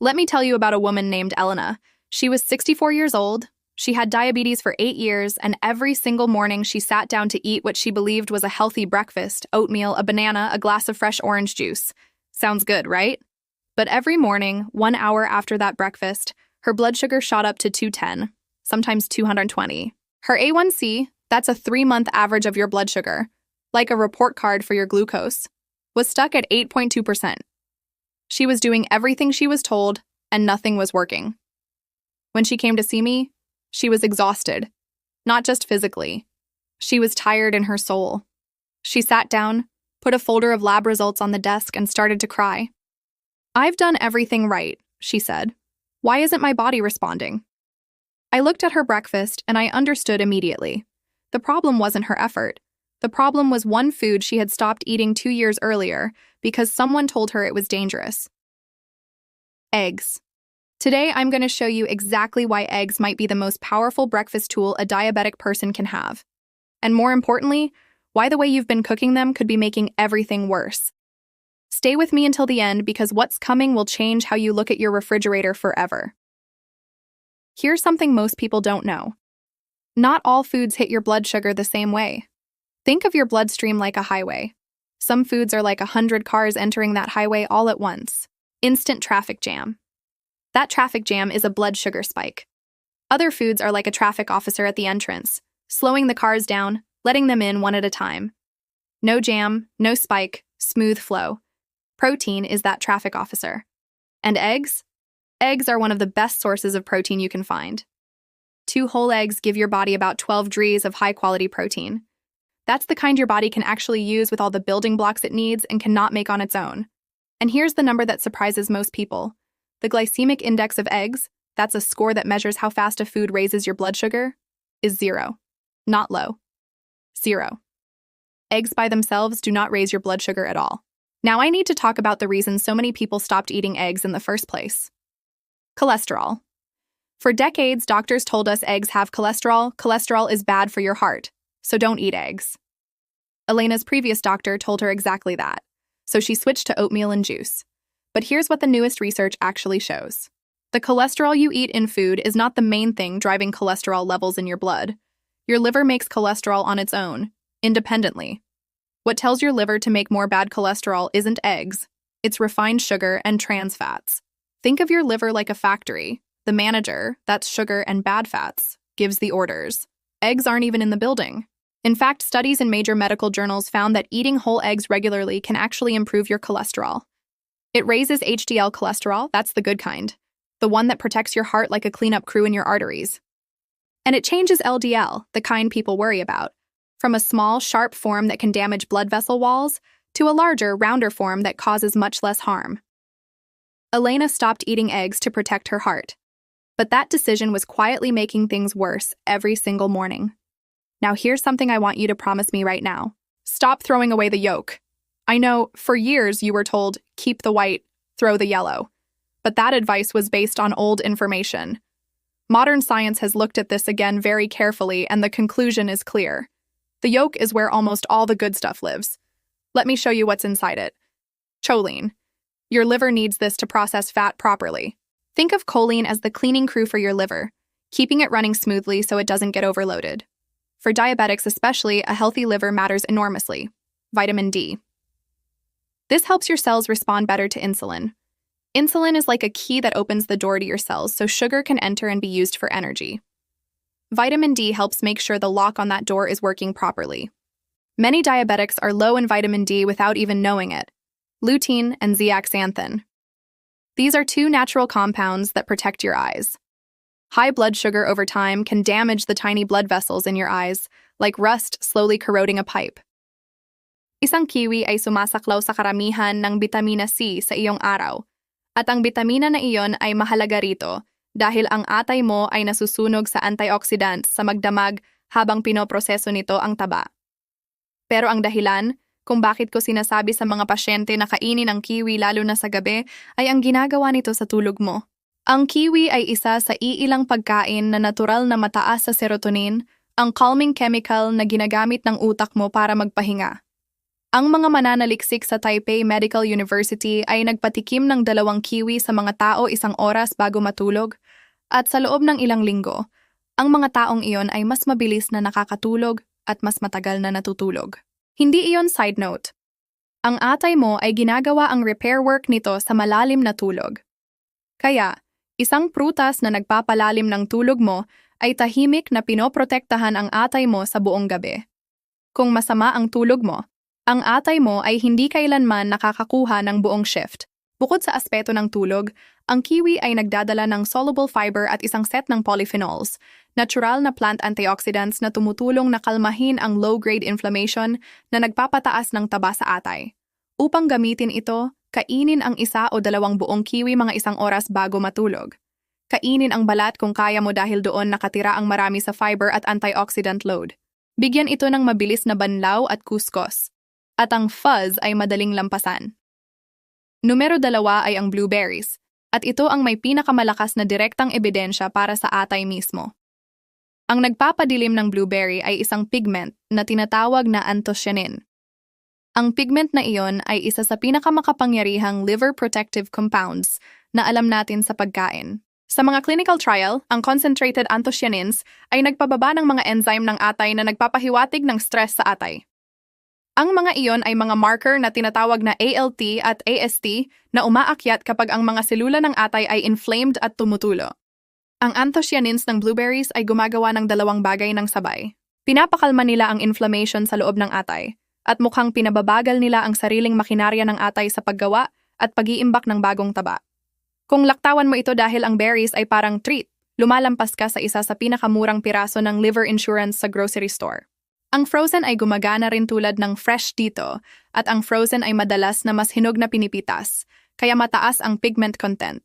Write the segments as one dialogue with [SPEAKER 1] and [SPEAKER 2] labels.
[SPEAKER 1] Let me tell you about a woman named Elena. She was 64 years old. She had diabetes for 8 years, and every single morning she sat down to eat what she believed was a healthy breakfast: oatmeal, a banana, a glass of fresh orange juice. Sounds good, right? But every morning, 1 hour after that breakfast, her blood sugar shot up to 210, sometimes 220. Her A1C, that's a 3-month average of your blood sugar, like a report card for your glucose, was stuck at 8.2%. She was doing everything she was told, and nothing was working. When she came to see me, she was exhausted, not just physically. She was tired in her soul. She sat down, put a folder of lab results on the desk, and started to cry. "I've done everything right," she said. "Why isn't my body responding?" I looked at her breakfast, and I understood immediately. The problem wasn't her effort. The problem was one food she had stopped eating 2 years earlier because someone told her it was dangerous. Eggs. Today, I'm going to show you exactly why eggs might be the most powerful breakfast tool a diabetic person can have. And more importantly, why the way you've been cooking them could be making everything worse. Stay with me until the end, because what's coming will change how you look at your refrigerator forever. Here's something most people don't know. Not all foods hit your blood sugar the same way. Think of your bloodstream like a highway. Some foods are like 100 cars entering that highway all at once. Instant traffic jam. That traffic jam is a blood sugar spike. Other foods are like a traffic officer at the entrance, slowing the cars down, letting them in one at a time. No jam, no spike, smooth flow. Protein is that traffic officer. And eggs? Eggs are one of the best sources of protein you can find. 2 whole eggs give your body about 12 Gs of high-quality protein. That's the kind your body can actually use with all the building blocks it needs and cannot make on its own. And here's the number that surprises most people. The glycemic index of eggs, that's a score that measures how fast a food raises your blood sugar, is 0. Not low. 0. Eggs by themselves do not raise your blood sugar at all. Now I need to talk about the reason so many people stopped eating eggs in the first place. Cholesterol. For decades, doctors told us eggs have cholesterol. Cholesterol is bad for your heart, so don't eat eggs. Elena's previous doctor told her exactly that, so she switched to oatmeal and juice. But here's what the newest research actually shows. The cholesterol you eat in food is not the main thing driving cholesterol levels in your blood. Your liver makes cholesterol on its own, independently. What tells your liver to make more bad cholesterol isn't eggs. It's refined sugar and trans fats. Think of your liver like a factory. The manager, that's sugar and bad fats, gives the orders. Eggs aren't even in the building. In fact, studies in major medical journals found that eating whole eggs regularly can actually improve your cholesterol. It raises HDL cholesterol, that's the good kind, the one that protects your heart like a cleanup crew in your arteries. And it changes LDL, the kind people worry about, from a small, sharp form that can damage blood vessel walls to a larger, rounder form that causes much less harm. Elena stopped eating eggs to protect her heart, but that decision was quietly making things worse every single morning. Now here's something I want you to promise me right now. Stop throwing away the yolk. I know, for years you were told, keep the white, throw the yellow. But that advice was based on old information. Modern science has looked at this again very carefully, and the conclusion is clear. The yolk is where almost all the good stuff lives. Let me show you what's inside it. Choline. Your liver needs this to process fat properly. Think of choline as the cleaning crew for your liver, keeping it running smoothly so it doesn't get overloaded. For diabetics especially, a healthy liver matters enormously. Vitamin D. This helps your cells respond better to insulin. Insulin is like a key that opens the door to your cells so sugar can enter and be used for energy. Vitamin D helps make sure the lock on that door is working properly. Many diabetics are low in vitamin D without even knowing it. Lutein and zeaxanthin. These are 2 natural compounds that protect your eyes. High blood sugar over time can damage the tiny blood vessels in your eyes, like rust slowly corroding a pipe. Isang kiwi ay sumasaklaw sa karamihan ng bitamina C sa iyong araw, at ang bitamina na iyon ay mahalaga rito dahil ang atay mo ay nasusunog sa antioxidants sa magdamag habang pinoproseso nito ang taba. Pero ang dahilan kung bakit ko sinasabi sa mga pasyente na kainin ang kiwi lalo na sa gabi ay ang ginagawa nito sa tulog mo. Ang kiwi ay isa sa iilang pagkain na natural na mataas sa serotonin, ang calming chemical na ginagamit ng utak mo para magpahinga. Ang mga mananaliksik sa Taipei Medical University ay nagpatikim ng 2 kiwi sa mga tao 1 oras bago matulog, at sa loob ng ilang linggo, ang mga taong iyon ay mas mabilis na nakakatulog at mas matagal na natutulog. Hindi iyon side note. Ang atay mo ay ginagawa ang repair work nito sa malalim na tulog. Kaya, isang prutas na nagpapalalim ng tulog mo ay tahimik na pinoprotektahan ang atay mo sa buong gabi. Kung masama ang tulog mo, ang atay mo ay hindi kailanman nakakakuha ng buong shift. Bukod sa aspeto ng tulog, ang kiwi ay nagdadala ng soluble fiber at isang set ng polyphenols, natural na plant antioxidants na tumutulong na kalmahin ang low-grade inflammation na nagpapataas ng taba sa atay. Upang gamitin ito, kainin ang 1 o 2 buong kiwi mga 1 oras bago matulog. Kainin ang balat kung kaya mo dahil doon nakatira ang marami sa fiber at antioxidant load. Bigyan ito ng mabilis na banlaw at kuskos. At ang fuzz ay madaling lampasan. Numero 2 ay ang blueberries, at ito ang may pinakamalakas na direktang ebidensya para sa atay mismo. Ang nagpapadilim ng blueberry ay isang pigment na tinatawag na anthocyanin. Ang pigment na iyon ay isa sa pinakamakapangyarihang liver protective compounds na alam natin sa pagkain. Sa mga clinical trial, ang concentrated anthocyanins ay nagpababa ng mga enzyme ng atay na nagpapahiwatig ng stress sa atay. Ang mga iyon ay mga marker na tinatawag na ALT at AST na umaakyat kapag ang mga selula ng atay ay inflamed at tumutulo. Ang anthocyanins ng blueberries ay gumagawa ng 2 bagay ng sabay. Pinapakalma nila ang inflammation sa loob ng atay, at mukhang pinababagal nila ang sariling makinarya ng atay sa paggawa at pag-iimbak ng bagong taba. Kung laktawan mo ito dahil ang berries ay parang treat, lumalampas ka sa isa sa pinakamurang piraso ng liver insurance sa grocery store. Ang frozen ay gumagana rin tulad ng fresh dito, at ang frozen ay madalas na mas hinog na pinipitas, kaya mataas ang pigment content.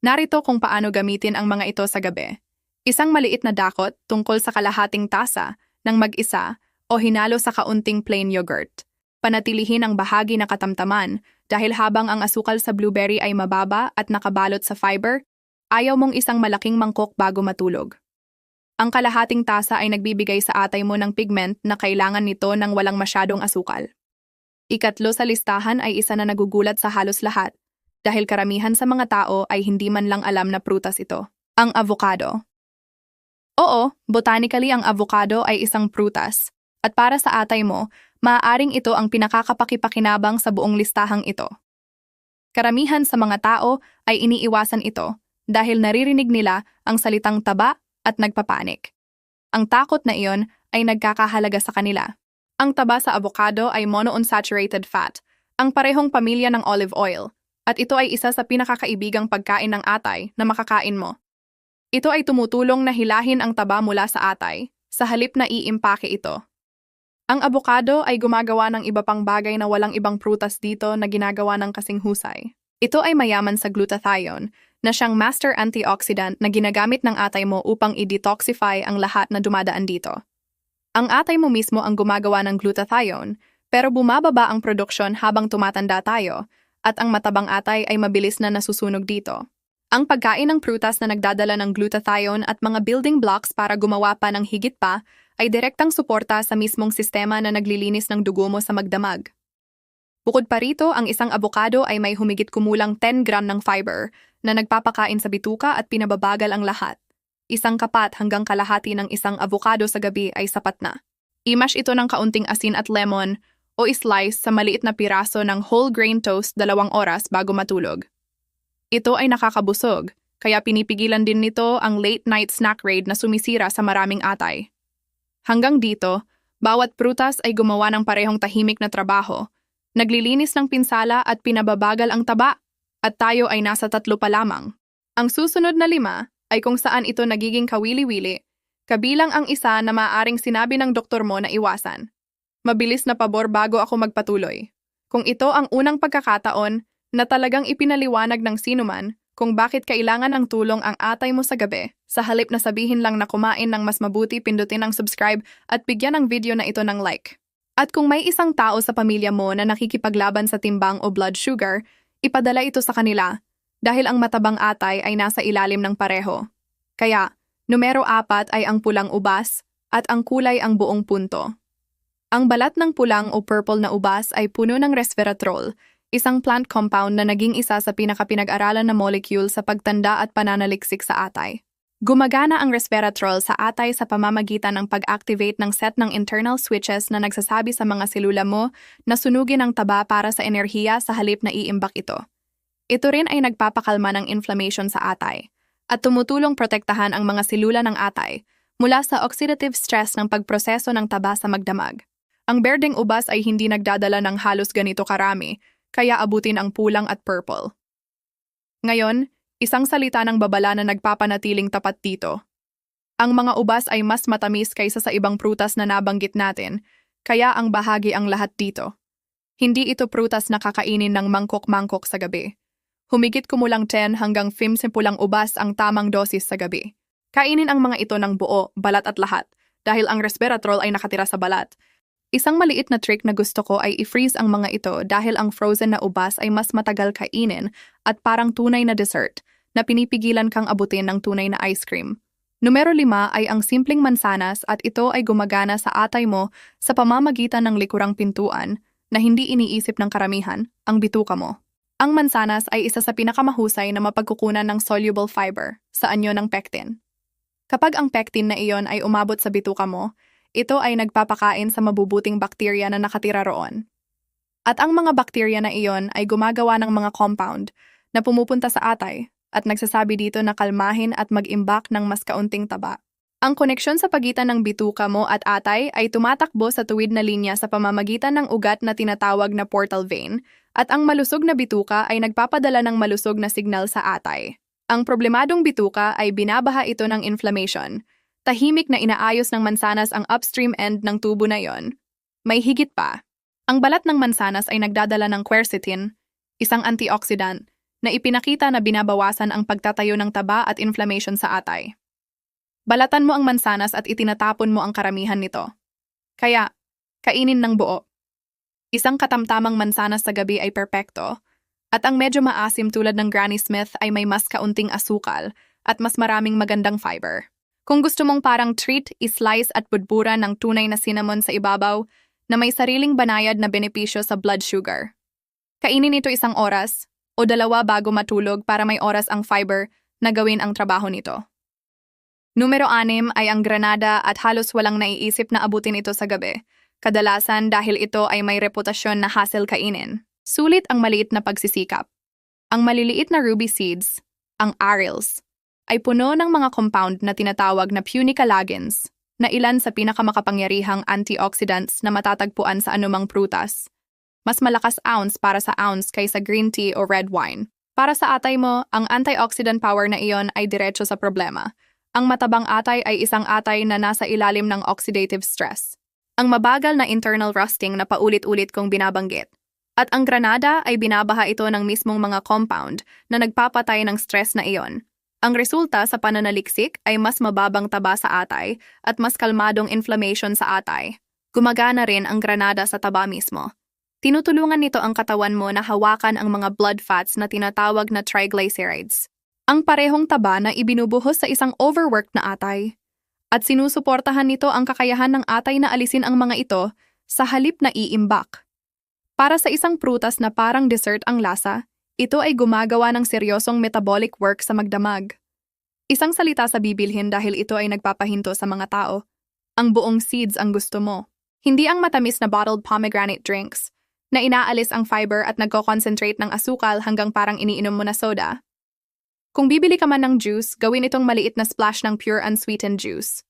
[SPEAKER 1] Narito kung paano gamitin ang mga ito sa gabi. Isang maliit na dakot tungkol sa kalahating tasa ng mag-isa o hinalo sa kaunting plain yogurt. Panatilihin ang bahagi na katamtaman dahil habang ang asukal sa blueberry ay mababa at nakabalot sa fiber, ayaw mong isang malaking mangkok bago matulog. Ang kalahating tasa ay nagbibigay sa atay mo ng pigment na kailangan nito ng walang masyadong asukal. Ikatlo sa listahan ay isa na nagugulat sa halos lahat, dahil karamihan sa mga tao ay hindi man lang alam na prutas ito. Ang avocado. Oo, botanically ang avocado ay isang prutas, at para sa atay mo, maaaring ito ang pinakakapakipakinabang sa buong listahang ito. Karamihan sa mga tao ay iniiwasan ito dahil naririnig nila ang salitang taba at nagpapanik. Ang takot na iyon ay nagkakahalaga sa kanila. Ang taba sa avocado ay monounsaturated fat, ang parehong pamilya ng olive oil, at ito ay isa sa pinakakaibigang pagkain ng atay na makakain mo. Ito ay tumutulong na hilahin ang taba mula sa atay, sa halip na iimpake ito. Ang avocado ay gumagawa ng iba pang bagay na walang ibang prutas dito na ginagawa ng kasing husay. Ito ay mayaman sa glutathione, na siyang master antioxidant na ginagamit ng atay mo upang i-detoxify ang lahat na dumadaan dito. Ang atay mo mismo ang gumagawa ng glutathione, pero bumababa ang produksyon habang tumatanda tayo, at ang matabang atay ay mabilis na nasusunog dito. Ang pagkain ng prutas na nagdadala ng glutathione at mga building blocks para gumawa pa ng higit pa ay direktang suporta sa mismong sistema na naglilinis ng dugo mo sa magdamag. Bukod pa rito, ang isang avocado ay may humigit kumulang 10 gram ng fiber na nagpapakain sa bituka at pinababagal ang lahat. Isang kapat hanggang kalahati ng isang avocado sa gabi ay sapat na. I-mash ito ng kaunting asin at lemon o i-slice sa maliit na piraso ng whole grain toast 2 oras bago matulog. Ito ay nakakabusog, kaya pinipigilan din nito ang late night snack raid na sumisira sa maraming atay. Hanggang dito, bawat prutas ay gumawa ng parehong tahimik na trabaho. Naglilinis ng pinsala at pinababagal ang taba, at tayo ay nasa 3 pa lamang. Ang susunod na 5 ay kung saan ito nagiging kawili-wili, kabilang ang isa na maaaring sinabi ng doktor mo na iwasan. Mabilis na pabor bago ako magpatuloy. Kung ito ang unang pagkakataon na talagang ipinaliwanag ng sinuman kung bakit kailangan ng tulong ang atay mo sa gabi, sa halip na sabihin lang na kumain ng mas mabuti, pindutin ang subscribe at bigyan ang video na ito ng like. At kung may isang tao sa pamilya mo na nakikipaglaban sa timbang o blood sugar, ipadala ito sa kanila dahil ang matabang atay ay nasa ilalim ng pareho. Kaya, numero 4 ay ang pulang ubas at ang kulay ang buong punto. Ang balat ng pulang o purple na ubas ay puno ng resveratrol, isang plant compound na naging isa sa pinakapinag-aralan na molecule sa pagtanda at pananaliksik sa atay. Gumagana ang resveratrol sa atay sa pamamagitan ng pag-activate ng set ng internal switches na nagsasabi sa mga selula mo na sunugin ang taba para sa enerhiya sa halip na iimbak ito. Ito rin ay nagpapakalma ng inflammation sa atay at tumutulong protektahan ang mga selula ng atay mula sa oxidative stress ng pagproseso ng taba sa magdamag. Ang berdeng ubas ay hindi nagdadala ng halos ganito karami, kaya abutin ang pulang at purple. Ngayon, isang salita ng babala na nagpapanatiling tapat dito. Ang mga ubas ay mas matamis kaysa sa ibang prutas na nabanggit natin, kaya ang bahagi ang lahat dito. Hindi ito prutas na kakainin ng mangkok-mangkok sa gabi. Humigit kumulang 10 hanggang 15 pulang ubas ang tamang dosis sa gabi. Kainin ang mga ito ng buo, balat at lahat, dahil ang resveratrol ay nakatira sa balat. Isang maliit na trick na gusto ko ay i-freeze ang mga ito dahil ang frozen na ubas ay mas matagal kainin at parang tunay na dessert na pinipigilan kang abutin ng tunay na ice cream. Numero 5 ay ang simpleng mansanas at ito ay gumagana sa atay mo sa pamamagitan ng likurang pintuan na hindi iniisip ng karamihan, ang bituka mo. Ang mansanas ay isa sa pinakamahusay na mapagkukunan ng soluble fiber sa anyo ng pectin. Kapag ang pectin na iyon ay umabot sa bituka mo, ito ay nagpapakain sa mabubuting bakterya na nakatira roon. At ang mga bakterya na iyon ay gumagawa ng mga compound na pumupunta sa atay at nagsasabi dito na kalmahin at mag-imbak ng mas kaunting taba. Ang koneksyon sa pagitan ng bituka mo at atay ay tumatakbo sa tuwid na linya sa pamamagitan ng ugat na tinatawag na portal vein at ang malusog na bituka ay nagpapadala ng malusog na signal sa atay. Ang problemadong bituka ay binabaha ito ng inflammation. Tahimik na inaayos ng mansanas ang upstream end ng tubo na yon. May higit pa. Ang balat ng mansanas ay nagdadala ng quercetin, isang antioxidant, na ipinakita na binabawasan ang pagtatayo ng taba at inflammation sa atay. Balatan mo ang mansanas at itinatapon mo ang karamihan nito. Kaya, kainin ng buo. Isang katamtamang mansanas sa gabi ay perpekto, at ang medyo maasim tulad ng Granny Smith ay may mas kaunting asukal at mas maraming magandang fiber. Kung gusto mong parang treat, islice at budburan ng tunay na cinnamon sa ibabaw na may sariling banayad na benepisyo sa blood sugar. Kainin ito 1 oras o 2 bago matulog para may oras ang fiber na gawin ang trabaho nito. Numero 6 ay ang granada at halos walang naiisip na abutin ito sa gabi, kadalasan dahil ito ay may reputasyon na hassle kainin. Sulit ang maliit na pagsisikap. Ang maliliit na ruby seeds, ang arils, ay puno ng mga compound na tinatawag na punicalagins, na ilan sa pinakamakapangyarihang antioxidants na matatagpuan sa anumang prutas. Mas malakas ounce para sa ounce kaysa green tea o red wine. Para sa atay mo, ang antioxidant power na iyon ay diretso sa problema. Ang matabang atay ay isang atay na nasa ilalim ng oxidative stress. Ang mabagal na internal rusting na paulit-ulit kong binabanggit. At ang granada ay binabaha ito ng mismong mga compound na nagpapatay ng stress na iyon. Ang resulta sa pananaliksik ay mas mababang taba sa atay at mas kalmadong inflammation sa atay. Gumagana rin ang granada sa taba mismo. Tinutulungan nito ang katawan mo na hawakan ang mga blood fats na tinatawag na triglycerides. Ang parehong taba na ibinubuhos sa isang overworked na atay. At sinusuportahan nito ang kakayahan ng atay na alisin ang mga ito sa halip na iimbak. Para sa isang prutas na parang dessert ang lasa, ito ay gumagawa ng seryosong metabolic work sa magdamag. Isang salita sa bibilhin dahil ito ay nagpapahinto sa mga tao. Ang buong seeds ang gusto mo. Hindi ang matamis na bottled pomegranate drinks, na inaalis ang fiber at nagko-concentrate ng asukal hanggang parang iniinom mo na soda. Kung bibili ka man ng juice, gawin itong maliit na splash ng pure unsweetened juice.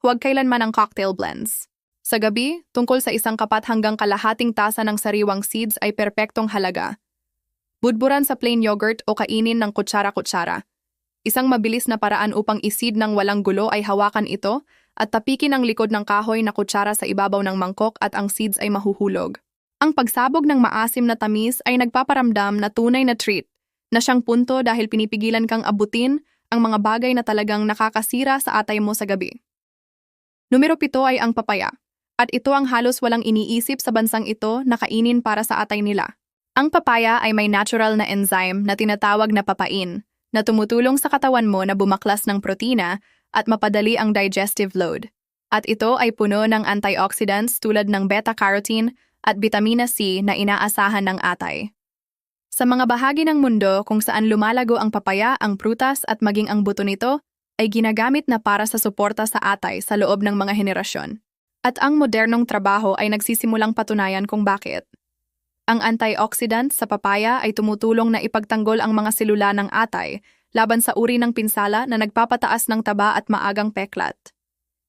[SPEAKER 1] Huwag kailanman ng cocktail blends. Sa gabi, tungkol sa 1 kapat hanggang kalahating tasa ng sariwang seeds ay perpektong halaga. Budburan sa plain yogurt o kainin ng kutsara-kutsara. Isang mabilis na paraan upang iseed ng walang gulo ay hawakan ito at tapikin ang likod ng kahoy na kutsara sa ibabaw ng mangkok at ang seeds ay mahuhulog. Ang pagsabog ng maasim na tamis ay nagpaparamdam na tunay na treat, na siyang punto dahil pinipigilan kang abutin ang mga bagay na talagang nakakasira sa atay mo sa gabi. Numero 7 ay ang papaya, at ito ang halos walang iniisip sa bansang ito na kainin para sa atay nila. Ang papaya ay may natural na enzyme na tinatawag na papain, na tumutulong sa katawan mo na bumaklas ng protina at mapadali ang digestive load. At ito ay puno ng antioxidants tulad ng beta-carotene at vitamina C na inaasahan ng atay. Sa mga bahagi ng mundo kung saan lumalago ang papaya, ang prutas at maging ang buto nito, ay ginagamit na para sa suporta sa atay sa loob ng mga henerasyon. At ang modernong trabaho ay nagsisimulang patunayan kung bakit. Ang antioxidant sa papaya ay tumutulong na ipagtanggol ang mga selula ng atay laban sa uri ng pinsala na nagpapataas ng taba at maagang peklat.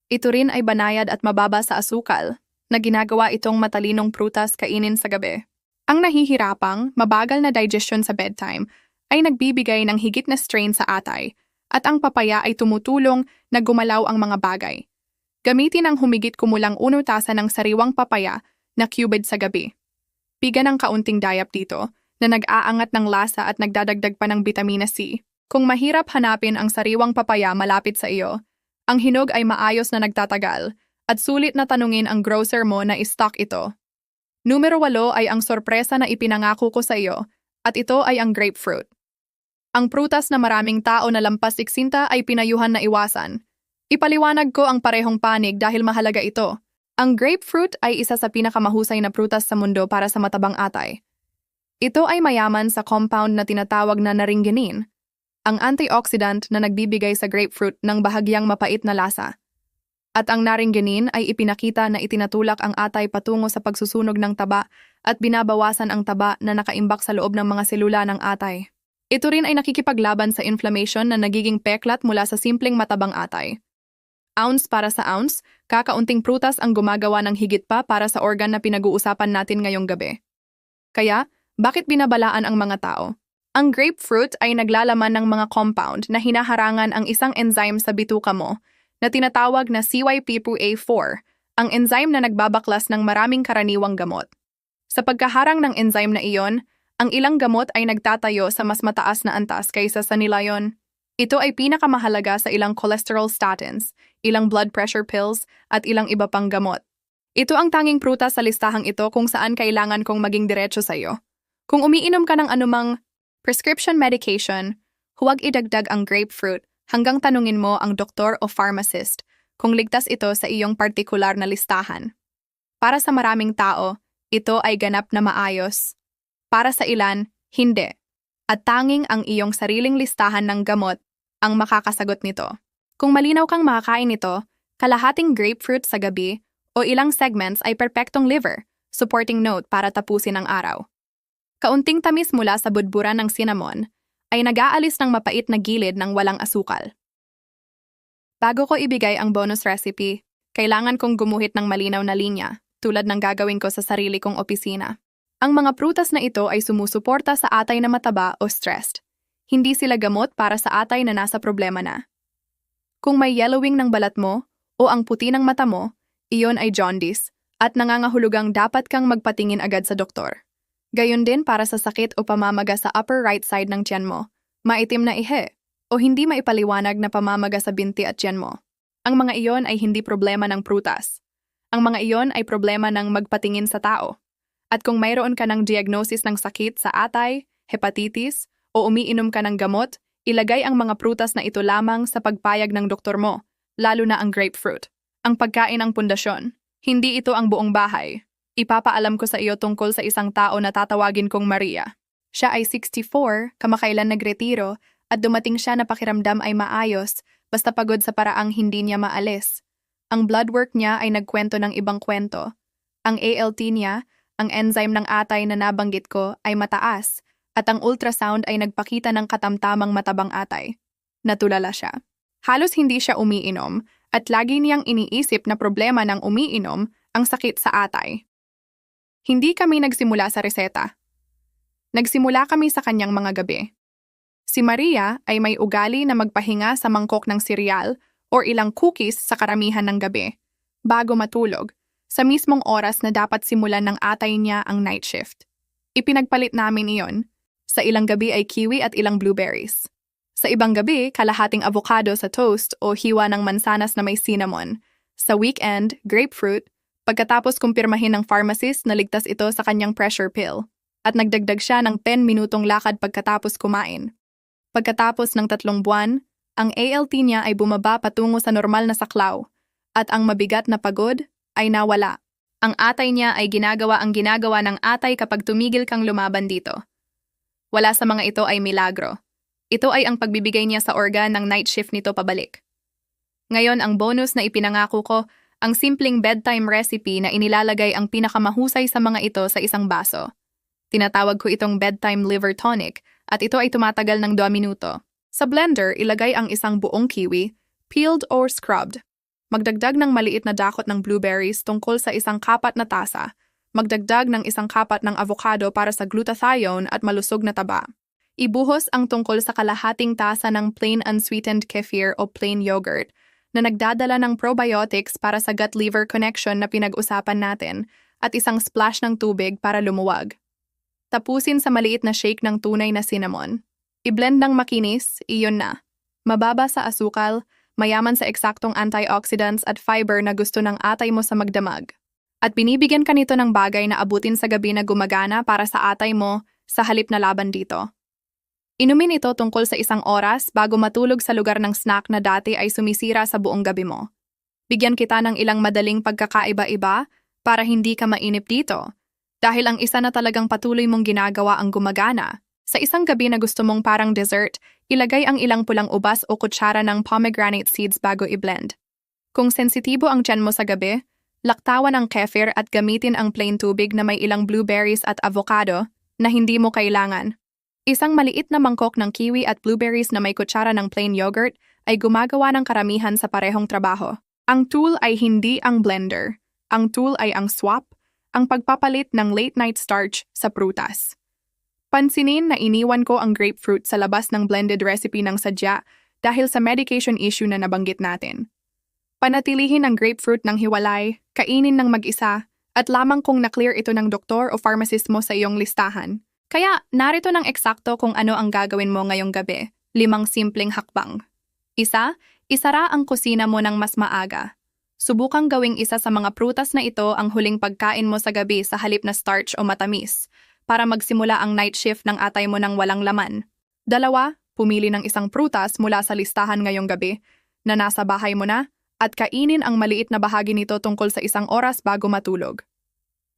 [SPEAKER 1] Ito rin ay banayad at mababa sa asukal na ginagawa itong matalinong prutas kainin sa gabi. Ang nahihirapang, mabagal na digestion sa bedtime ay nagbibigay ng higit na strain sa atay at ang papaya ay tumutulong na gumalaw ang mga bagay. Gamitin ang humigit kumulang 1 tasa ng sariwang papaya na cubed sa gabi. Bigyan ng kaunting dayap dito na nag-aangat ng lasa at nagdadagdag pa ng vitamina C. Kung mahirap hanapin ang sariwang papaya malapit sa iyo, ang hinog ay maayos na nagtatagal at sulit na tanungin ang grocer mo na i-stock ito. Numero 8 ay ang sorpresa na ipinangako ko sa iyo at ito ay ang grapefruit. Ang prutas na maraming tao na lampas iksinta ay pinayuhan na iwasan. Ipaliwanag ko ang parehong panig dahil mahalaga ito. Ang grapefruit ay isa sa pinakamahusay na prutas sa mundo para sa matabang atay. Ito ay mayaman sa compound na tinatawag na naringenin, ang antioxidant na nagbibigay sa grapefruit ng bahagyang mapait na lasa. At ang naringenin ay ipinakita na itinatulak ang atay patungo sa pagsusunog ng taba at binabawasan ang taba na nakaimbak sa loob ng mga selula ng atay. Ito rin ay nakikipaglaban sa inflammation na nagiging peklat mula sa simpleng matabang atay. Ounce para sa ounce, kakaunting prutas ang gumagawa ng higit pa para sa organ na pinag-uusapan natin ngayong gabi. Kaya, bakit binabalaan ang mga tao? Ang grapefruit ay naglalaman ng mga compound na hinaharangan ang isang enzyme sa bituka mo na tinatawag na CYP2A4, ang enzyme na nagbabaklas ng maraming karaniwang gamot. Sa pagkaharang ng enzyme na iyon, ang ilang gamot ay nagtatayo sa mas mataas na antas kaysa sa nilayon. Ito ay pinakamahalaga sa ilang cholesterol statins, ilang blood pressure pills, at ilang iba pang gamot. Ito ang tanging prutas sa listahang ito kung saan kailangan kong maging diretso sa iyo. Kung umiinom ka ng anumang prescription medication, huwag idagdag ang grapefruit hanggang tanungin mo ang doktor o pharmacist kung ligtas ito sa iyong partikular na listahan. Para sa maraming tao, ito ay ganap na maayos. Para sa ilan, hindi. At tanging ang iyong sariling listahan ng gamot ang makakasagot nito. Kung malinaw kang makakain nito, kalahating grapefruit sa gabi o ilang segments ay perpektong liver, supporting note para tapusin ang araw. Kaunting tamis mula sa budburan ng cinnamon ay nag-aalis ng mapait na gilid ng walang asukal. Bago ko ibigay ang bonus recipe, kailangan kong gumuhit ng malinaw na linya, tulad ng gagawin ko sa sarili kong opisina. Ang mga prutas na ito ay sumusuporta sa atay na mataba o stressed. Hindi sila gamot para sa atay na nasa problema na. Kung may yellowing ng balat mo o ang puti ng mata mo, iyon ay jaundice at nangangahulugang dapat kang magpatingin agad sa doktor. Gayon din para sa sakit o pamamaga sa upper right side ng tiyan mo, maitim na ihe, o hindi maipaliwanag na pamamaga sa binti at tiyan mo. Ang mga iyon ay hindi problema ng prutas. Ang mga iyon ay problema ng magpatingin sa tao. At kung mayroon ka ng diagnosis ng sakit sa atay, hepatitis, o umiinom ka ng gamot, ilagay ang mga prutas na ito lamang sa pagpayag ng doktor mo, lalo na ang grapefruit. Ang pagkain ang pundasyon. Hindi ito ang buong bahay. Ipapaalam ko sa iyo tungkol sa isang tao na tatawagin kong Maria. Siya ay 64, kamakailan nagretiro, at dumating siya na pakiramdam ay maayos, basta pagod sa paraang hindi niya maalis. Ang blood work niya ay nagkwento ng ibang kwento. Ang ALT niya, ang enzyme ng atay na nabanggit ko, ay mataas, at ang ultrasound ay nagpakita ng katamtamang matabang atay. Natulala siya. Halos hindi siya umiinom, at lagi niyang iniisip na problema ng umiinom ang sakit sa atay. Hindi kami nagsimula sa reseta. Nagsimula kami sa kanyang mga gabi. Si Maria ay may ugali na magpahinga sa mangkok ng cereal o ilang cookies sa karamihan ng gabi, bago matulog, sa mismong oras na dapat simulan ng atay niya ang night shift. Ipinagpalit namin iyon. Sa ilang gabi ay kiwi at ilang blueberries. Sa ibang gabi, kalahating avocado sa toast o hiwa ng mansanas na may cinnamon. Sa weekend, grapefruit, pagkatapos kumpirmahin ng pharmacist na ligtas ito sa kanyang pressure pill. At nagdagdag siya ng 10 minutong lakad pagkatapos kumain. Pagkatapos ng 3 buwan, ang ALT niya ay bumaba patungo sa normal na saklaw. at ang mabigat na pagod ay nawala. Ang atay niya ay ginagawa ang ginagawa ng atay kapag tumigil kang lumaban dito. Wala sa mga ito ay milagro. Ito ay ang pagbibigay niya sa organ ng night shift nito pabalik. Ngayon ang bonus na ipinangako ko, ang simpleng bedtime recipe na inilalagay ang pinakamahusay sa mga ito sa isang baso. Tinatawag ko itong bedtime liver tonic at ito ay tumatagal ng 2 minuto. Sa blender, ilagay ang isang buong kiwi, peeled or scrubbed. Magdagdag ng maliit na dakot ng blueberries tungkol sa 1 kapat na tasa. Magdagdag ng 1 kapat ng avocado para sa glutathione at malusog na taba. Ibuhos ang tungkol sa kalahating tasa ng plain unsweetened kefir o plain yogurt na nagdadala ng probiotics para sa gut-liver connection na pinag-usapan natin at 1 splash ng tubig para lumuwag. Tapusin sa maliit na shake ng tunay na cinnamon. I-blend ng makinis, iyon na. Mababa sa asukal, mayaman sa eksaktong antioxidants at fiber na gusto ng atay mo sa magdamag. At binibigyan ka nito ng bagay na abutin sa gabi na gumagana para sa atay mo sa halip na laban dito. Inumin ito tungkol sa 1 oras bago matulog sa lugar ng snack na dati ay sumisira sa buong gabi mo. Bigyan kita ng ilang madaling pagkakaiba-iba para hindi ka mainip dito. Dahil ang isa na talagang patuloy mong ginagawa ang gumagana. Sa isang gabi na gusto mong parang dessert, ilagay ang ilang pulang ubas o kutsara ng pomegranate seeds bago i-blend. Kung sensitibo ang tiyan mo sa gabi, laktawan ang kefir at gamitin ang plain tubig na may ilang blueberries at avocado na hindi mo kailangan. Isang maliit na mangkok ng kiwi at blueberries na may kutsara ng plain yogurt ay gumagawa ng karamihan sa parehong trabaho. Ang tool ay hindi ang blender. Ang tool ay ang swap, ang pagpapalit ng late-night starch sa prutas. Pansinin na iniwan ko ang grapefruit sa labas ng blended recipe ng sadya dahil sa medication issue na nabanggit natin. Panatilihin ang grapefruit ng hiwalay, kainin ng mag-isa, at lamang kung na-clear ito ng doktor o pharmacist mo sa iyong listahan. Kaya narito ng eksakto kung ano ang gagawin mo ngayong gabi, 5 simpleng hakbang. 1. Isara ang kusina mo ng mas maaga. Subukang gawing isa sa mga prutas na ito ang huling pagkain mo sa gabi sa halip na starch o matamis, para magsimula ang night shift ng atay mo ng walang laman. 2. Pumili ng 1 prutas mula sa listahan ngayong gabi na nasa bahay mo na at kainin ang maliit na bahagi nito tungkol sa 1 oras bago matulog.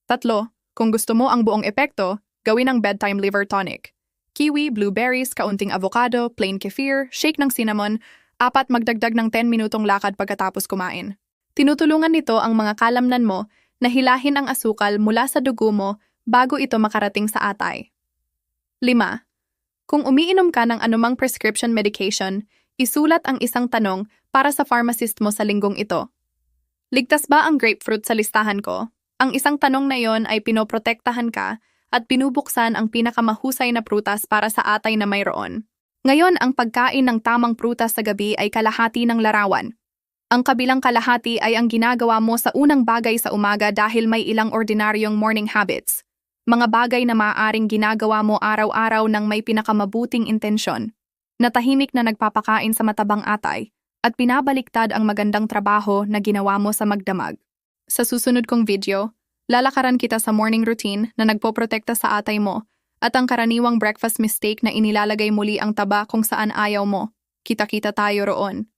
[SPEAKER 1] 3. Kung gusto mo ang buong epekto, gawin ang bedtime liver tonic. Kiwi, blueberries, kaunting avocado, plain kefir, shake ng cinnamon, 4 magdagdag ng 10 minutong lakad pagkatapos kumain. Tinutulungan nito ang mga kalamnan mo na hilahin ang asukal mula sa dugo mo bago ito makarating sa atay. 5. Kung umiinom ka ng anumang prescription medication, isulat ang 1 tanong para sa pharmacist mo sa linggong ito. Ligtas ba ang grapefruit sa listahan ko? Ang 1 tanong na yon ay pinoprotektahan ka at binubuksan ang pinakamahusay na prutas para sa atay na mayroon. Ngayon, ang pagkain ng tamang prutas sa gabi ay kalahati ng larawan. Ang kabilang kalahati ay ang ginagawa mo sa unang bagay sa umaga dahil may ilang ordinaryong morning habits. Mga bagay na maaaring ginagawa mo araw-araw ng may pinakamabuting intensyon. Natahimik na nagpapakain sa matabang atay at pinabaliktad ang magandang trabaho na ginawa mo sa magdamag. Sa susunod kong video, lalakaran kita sa morning routine na nagpoprotekta sa atay mo at ang karaniwang breakfast mistake na inilalagay muli ang taba kung saan ayaw mo. Kita-kita tayo roon.